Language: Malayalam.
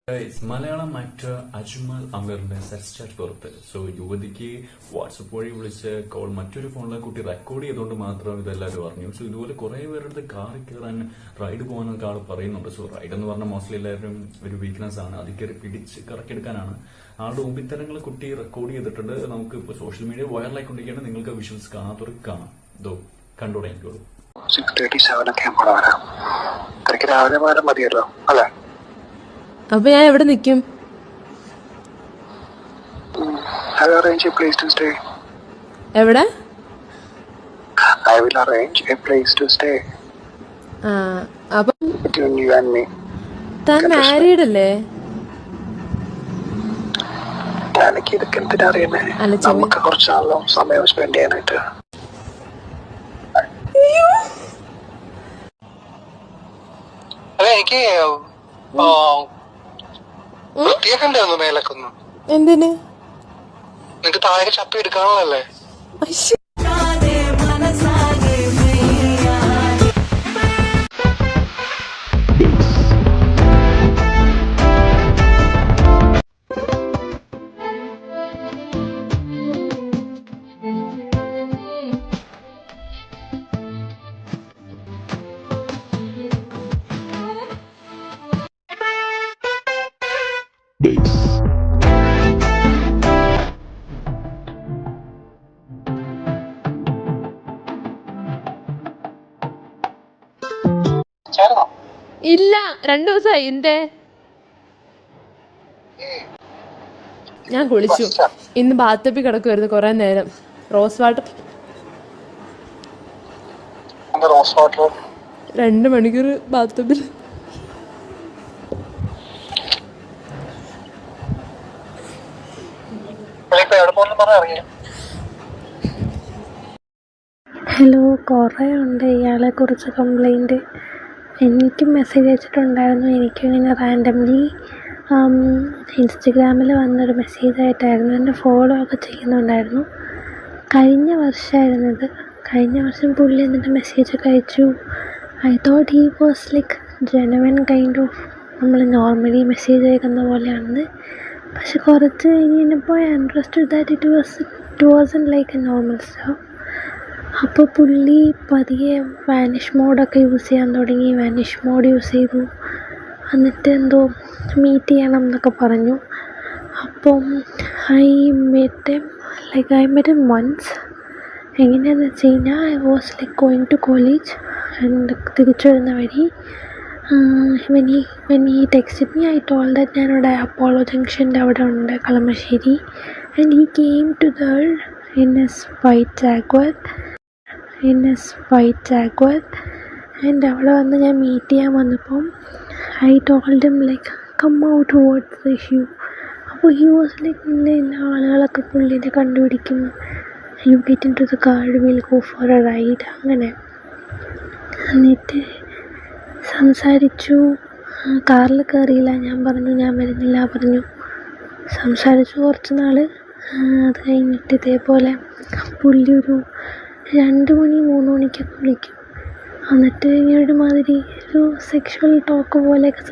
മലയാളം ആക്ടർ അജ്മൽ അമീറിന്റെ സെക്സ് ചാറ്റ് പുറത്ത്. സോ യുവതിക്ക് വാട്സപ്പ് വഴി വിളിച്ച് കോൾ മറ്റൊരു ഫോണിലെ കുട്ടി റെക്കോർഡ് ചെയ്തുകൊണ്ട് മാത്രം ഇതെല്ലാവരും അറിഞ്ഞു. സോ ഇതുപോലെ കുറെ പേരുടെ കാറിൽ കയറാൻ റൈഡ് പോകാനൊക്കെ ആൾ പറയുന്നുണ്ട്. സോ റൈഡ് എന്ന് പറഞ്ഞാൽ മോസ്റ്റ്ലി എല്ലാവരും ഒരു വീക്ക്നെസ് ആണ്. അത് കയറി പിടിച്ച് കറക്കിയെടുക്കാനാണ്. ആളുടെ ഉമ്പിത്തരങ്ങൾ കുട്ടി റെക്കോർഡ് ചെയ്തിട്ടുണ്ട്. നമുക്ക് ഇപ്പോൾ സോഷ്യൽ മീഡിയ വൈറലായിക്കൊണ്ടിരിക്കുകയാണ്. നിങ്ങൾക്ക് വിഷ്വൽസ് കാണാത്തവർക്ക് കാണാം. ഇതോ കണ്ടോടെ എനിക്കുള്ളൂ. 6:37 ഒക്കെ ആകുമ്പോൾ വരാം. തിരക്ക് രാവിലെ വരാൻ മതിയല്ലോ അല്ലേ? അപ്പൊ ഞാൻ എവിടെ നിൽക്കും? I will arrange a place to stay. എവിടെ? I will arrange a place to stay. അപ്പം Between you and me. താൻ മാരീഡ് അല്ലേ? എനിക്ക് ഇതൊക്കെ എന്തിനാ അറിയുന്നേ? അല്ല, നമുക്ക് കുറച്ച് നാളും സമയം സ്പെൻഡ് ചെയ്യാനായിട്ട്. എനിക്ക് വൃത്തിയാക്കണ്ടായിരുന്നു മേലൊക്കൊന്ന്. എന്തിന്? നിനക്ക് താഴെ ചപ്പി എടുക്കാനുള്ളതല്ലേ? ഇല്ല, 2 ദിവസമായി. എന്തേ? ഞാൻ കുളിച്ചു. ഇന്ന് ബാത്തപ്പിൽ കിടക്കുമായിരുന്നു കുറെ നേരം. റോസ് വാട്ടർ 2 മണിക്കൂർ ബാത്തപ്പിൽ. ഹലോ, കുറേ ഉണ്ട് ഇയാളെ കുറിച്ച് കംപ്ലൈൻറ്റ്. എനിക്കും മെസ്സേജ് അയച്ചിട്ടുണ്ടായിരുന്നു. എനിക്കും ഇങ്ങനെ റാൻഡംലി ഇൻസ്റ്റഗ്രാമിൽ വന്നൊരു മെസ്സേജായിട്ടായിരുന്നു. എന്നെ ഫോളോ ഒക്കെ ചെയ്യുന്നുണ്ടായിരുന്നു. കഴിഞ്ഞ വർഷമായിരുന്നത്. കഴിഞ്ഞ വർഷം പുള്ളി എന്നിട്ട് മെസ്സേജൊക്കെ അയച്ചു. I thought he was like genuine kind of നമ്മൾ നോർമലി മെസ്സേജ് അയക്കുന്ന പോലെയാണെന്ന്. പക്ഷെ കുറച്ച് കഴിഞ്ഞപ്പോൾ I understood that it Vasan like A normal stuff. അപ്പോൾ പുള്ളി പതിയെ വാനിഷ് മോഡൊക്കെ യൂസ് ചെയ്യാൻ തുടങ്ങി. വാനിഷ് മോഡ് യൂസ് ചെയ്തു. എന്നിട്ട് എന്തോ മീറ്റ് ചെയ്യണം എന്നൊക്കെ പറഞ്ഞു. അപ്പം ഐ മെറ്റ് ഹിം വൺസ്. എങ്ങനെയാണെന്ന് വെച്ച് കഴിഞ്ഞാൽ I was like going to college and തിരിച്ചു വരുന്ന വഴി when he texted me I told that ഞാനിവിടെ അപ്പോളോ ജംഗ്ഷൻ്റെ അവിടെ ഉണ്ട്, Kalamassery. And he came to there in his white Jaguar. And അവിടെ വന്ന് ഞാൻ മീറ്റ് ചെയ്യാൻ വന്നപ്പം I told him like come out towards the issue. അപ്പോൾ ഹി വാസ് ലൈക്ക് ഇല്ല ആളുകളൊക്കെ പുള്ളിനെ കണ്ടുപിടിക്കും, you get into the car, will go for A ride. അങ്ങനെ എന്നിട്ട് സംസാരിച്ചു. കാറിൽ കയറിയില്ല. ഞാൻ പറഞ്ഞു ഞാൻ വരുന്നില്ല പറഞ്ഞു. സംസാരിച്ചു കുറച്ച് നാൾ. അത് കഴിഞ്ഞിട്ട് ഇതേപോലെ പുള്ളി ഒരു 2 മണി 3 മണിക്കൊക്കെ വിളിക്കും. എന്നിട്ട് ഇങ്ങനെ ഒരുമാതിരി ഒരു സെക്ഷുവൽ ടോക്ക് പോലെയൊക്കെ